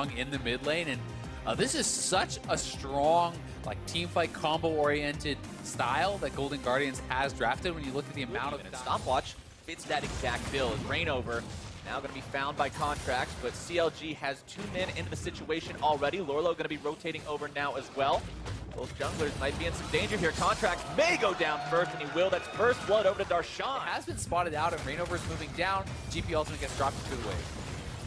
in the mid lane, and this is such a strong like team fight combo oriented style that Golden Guardians has drafted. When you look at the amount of stopwatch fits that exact bill. As Rainover now going to be found by Contracts, but CLG has 2 men into the situation already. Lorlo going to be rotating over now as well. Both junglers might be in some danger here. Contracts may go down first, and he will. That's first blood over to Darshan. It has been spotted out, and Rainover's moving down. GP ultimate gets dropped into the wave.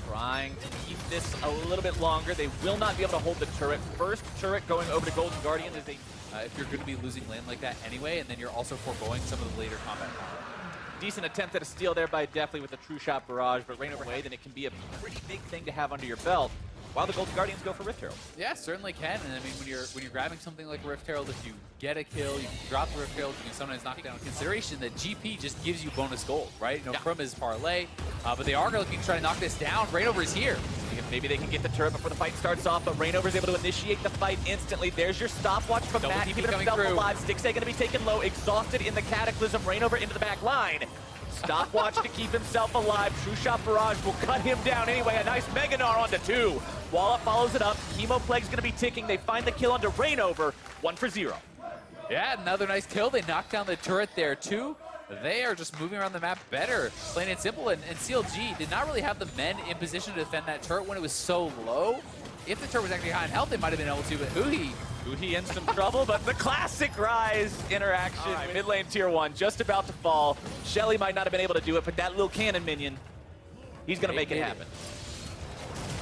Trying to keep this a little bit longer. They will not be able to hold the turret. First turret going over to Golden Guardians is if you're going to be losing lane like that anyway, and then you're also foregoing some of the later combat. Decent attempt at a steal there by Definitely with the True Shot Barrage, but Rainover away, then it can be a pretty big thing to have under your belt. While the Golden Guardians go for Rift Herald. Yeah, certainly can. And I mean, when you're grabbing something like Rift Herald, if you get a kill, you can drop the Rift Herald, you can sometimes knock it down. Consideration that GP just gives you bonus gold, right? You know, from his parlay. But they are looking to try to knock this down. Rainover is here. Maybe they can get the turret before the fight starts off, but Rainover's able to initiate the fight instantly. There's your stopwatch from Matt, keeping himself alive. Stixxay going to be taken low, exhausted in the Cataclysm. Rainover into the back line. Stopwatch to keep himself alive. True Shot Barrage will cut him down anyway. A nice Meganar onto 2. Walla follows it up. Chemo Plague's going to be ticking. They find the kill onto Rainover. 1 for 0. Yeah, another nice kill. They knock down the turret there too. They are just moving around the map better, plain and simple. And CLG did not really have the men in position to defend that turret when it was so low. If the turret was actually high in health, they might have been able to, but Huhi in some trouble, but the classic Rise interaction. Right, mid lane tier 1 just about to fall. Shelly might not have been able to do it, but that little cannon minion, he's going to make it happen.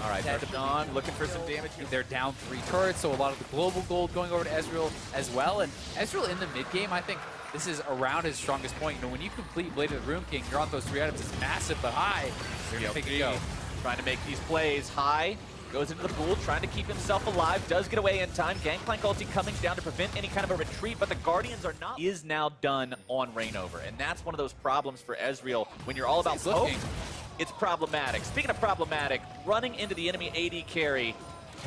All right, Darshan looking for some damage. They're down 3 turrets, so a lot of the global gold going over to Ezreal as well. And Ezreal in the mid game, I think this is around his strongest point. You know, when you complete Blade of the Rune King, you're on those 3 items. It's massive, but high. They're going to take it go. Trying to make these plays. High goes into the pool, trying to keep himself alive. Does get away in time. Gangplank ulti coming down to prevent any kind of a retreat, but the Guardians are not. Is now done on Rainover, and that's one of those problems for Ezreal. When you're all about poke, it's problematic. Speaking of problematic, running into the enemy AD carry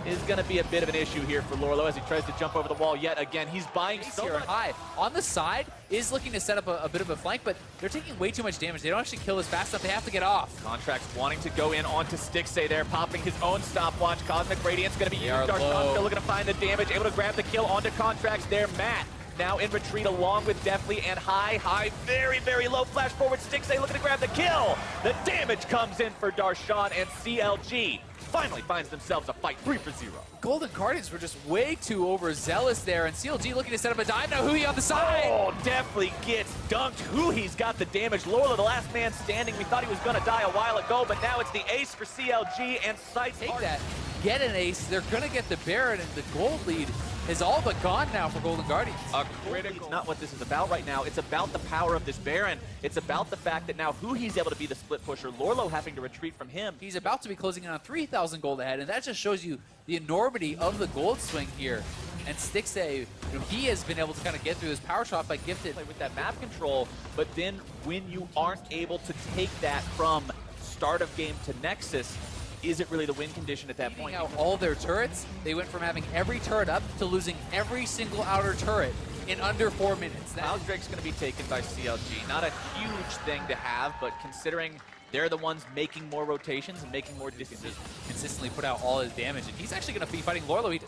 is going to be a bit of an issue here for Lorlo as he tries to jump over the wall yet again. He's buying so much. High. On the side is looking to set up a bit of a flank, but they're taking way too much damage. They don't actually kill this fast enough. They have to get off. Contracts wanting to go in onto Stixxay there, popping his own stopwatch. Cosmic Radiance going to be used. Darshan still looking to find the damage, able to grab the kill onto Contracts there. Matt now in retreat along with Deftly and High. Very, very low flash forward. Stixxay looking to grab the kill. The damage comes in for Darshan, and CLG finally finds themselves a fight 3 for 0. Golden Guardians were just way too overzealous there, and CLG looking to set up a dive. Now Huhi on the side. Oh, definitely gets dunked. Huhi's got the damage. Lorlo, the last man standing. We thought he was going to die a while ago, but now it's the ace for CLG, and Sights take that. Get an ace. They're going to get the Baron, and the gold lead is all but gone now for Golden Guardians. A critical. It's not what this is about right now. It's about the power of this Baron. It's about the fact that now Huhi's able to be the split pusher. Lorlo having to retreat from him. He's about to be closing in on 3,000 gold ahead, and that just shows you the enormity of the gold swing here. And Stixxay, you know, he has been able to kind of get through this power shot by Gifted with that map control, but then when you aren't able to take that from start of game to Nexus, is it really the win condition at that point? Out all their turrets, they went from having every turret up to losing every single outer turret in under 4 minutes. Cloud Drake's going to be taken by CLG. Not a huge thing to have, but considering they're the ones making more rotations and making more decisions. Consistently put out all his damage, and he's actually going to be fighting Lorlo. He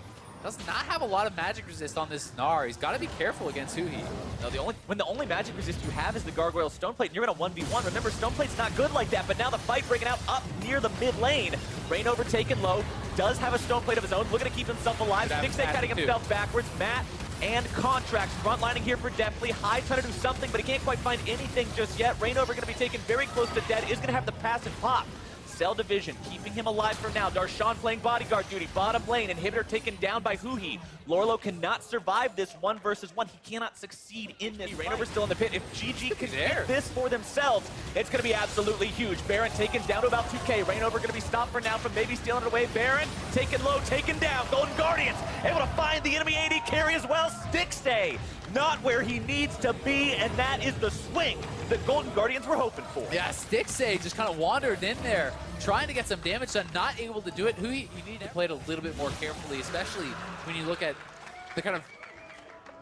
does not have a lot of magic resist on this Gnar. He's got to be careful against Huhi. No, when the only magic resist you have is the Gargoyle Stoneplate, and you're in a 1v1. Remember, Stoneplate's not good like that, but now the fight breaking out up near the mid lane. Rainover taken low, does have a Stoneplate of his own, looking to keep himself alive. Stixxay cutting himself backwards. Matt and Contracts frontlining here for Deftly. High trying to do something, but he can't quite find anything just yet. Rainover going to be taken very close to dead, is going to have the passive pop. Cell Division keeping him alive for now. Darshan playing bodyguard duty. Bottom lane, inhibitor taken down by Huhi. Lorlo cannot survive this 1 versus 1. He cannot succeed in this. Rainover still in the pit. If GG can get this for themselves, it's going to be absolutely huge. Baron taken down to about 2K. Rainover going to be stopped for now from maybe stealing it away. Baron taken low, taken down. Golden Guardians able to find the enemy AD carry as well. Stixxay not where he needs to be, and that is the swing that Golden Guardians were hoping for. Yeah, Stixxay just kind of wandered in there, trying to get some damage done, not able to do it. You need to play it a little bit more carefully, especially when you look at the kind of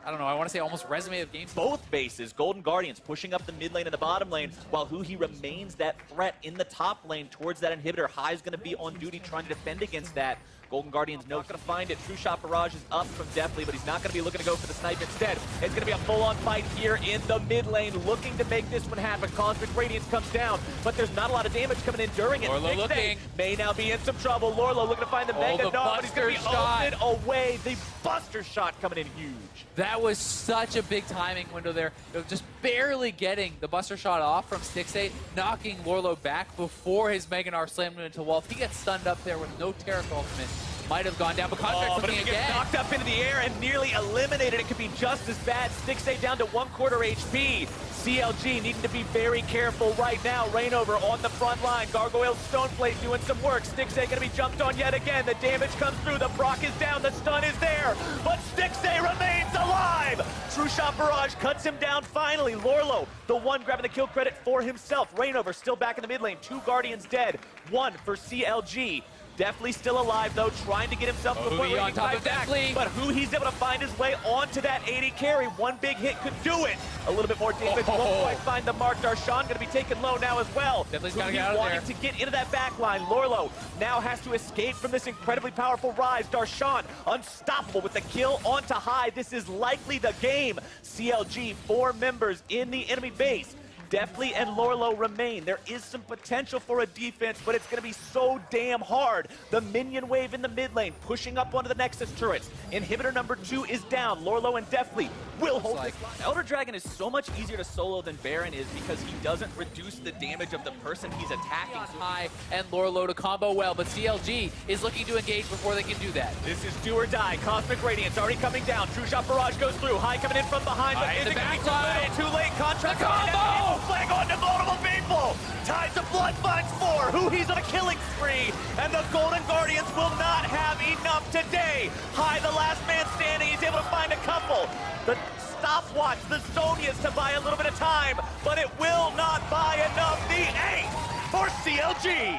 I don't know, I want to say almost resume of games. Both bases, Golden Guardians pushing up the mid lane and the bottom lane, while Huhi remains that threat in the top lane towards that inhibitor. High's going to be on duty trying to defend against that. Golden Guardians not going to find it. True Shot Barrage is up from Deathly, but he's not going to be looking to go for the snipe instead. It's going to be a full-on fight here in the mid lane, looking to make this one happen. Cosmic Radiance comes down, but there's not a lot of damage coming in during it. Lorlo looking. May now be in some trouble. Lorlo looking to find the Mega Knock, but he's going to be ulted away. The Buster Shot coming in huge. That was such a big timing window there. Just barely getting the Buster Shot off from Stixxay, knocking Lorlo back before his Mega Knock slammed him into the wall. If he gets stunned up there with no Taric ultimate, might have gone down, but Contract's looking again. Gets knocked up into the air and nearly eliminated. It could be just as bad. Stixxay down to 1/4 HP. CLG needing to be very careful right now. Rainover on the front line. Gargoyle Stoneplate doing some work. Stixxay gonna be jumped on yet again. The damage comes through. The Brock is down. The stun is there. But Stixxay remains alive. True Shot Barrage cuts him down finally. Lorlo, the one grabbing the kill credit for himself. Rainover still back in the mid lane. 2 Guardians dead. 1 for CLG. Definitely still alive, though, trying to get himself to the point where he can fight back. But he's able to find his way onto that 80 carry. One big hit could do it. A little bit more damage. Won't quite find the mark. Darshan going to be taken low now as well. Definitely got to get out of there. Wanting to get into that back line. Lorlo now has to escape from this incredibly powerful rise. Darshan unstoppable with the kill onto High. This is likely the game. CLG, 4 members in the enemy base. Deathly and Lorlo remain. There is some potential for a defense, but it's going to be so damn hard. The minion wave in the mid lane, pushing up onto the Nexus turrets. Inhibitor number 2 is down. Lorlo and Deathly will hold this line. Elder Dragon is so much easier to solo than Baron is because he doesn't reduce the damage of the person he's attacking. High and Lorlo to combo well, but CLG is looking to engage before they can do that. This is do or die. Cosmic Radiance already coming down. True Shot Barrage goes through. High coming in from behind, but is it going to be too late? Contract combo! Flag onto multiple people. Ties of blood finds 4. He's on a killing spree, and the Golden Guardians will not have enough today. High, the last man standing. He's able to find a couple. The stopwatch, the Zonias to buy a little bit of time, but it will not buy enough. The 8 for CLG.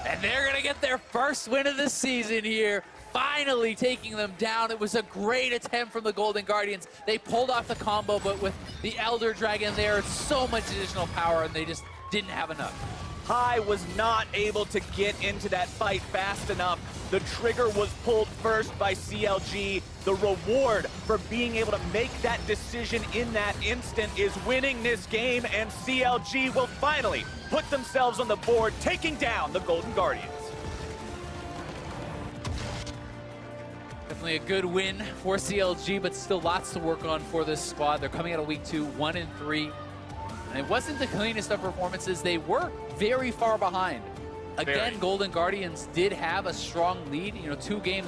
And they're going to get their first win of the season here, finally taking them down. It was a great attempt from the Golden Guardians. They pulled off the combo, but with the Elder Dragon there, it's so much additional power, and they just didn't have enough. High was not able to get into that fight fast enough. The trigger was pulled first by CLG. The reward for being able to make that decision in that instant is winning this game, and CLG will finally put themselves on the board, taking down the Golden Guardians. Definitely a good win for CLG, but still lots to work on for this squad. They're coming out of week 2, 1-3. And it wasn't the cleanest of performances. They were very far behind. Again, Golden Guardians did have a strong lead, 2 games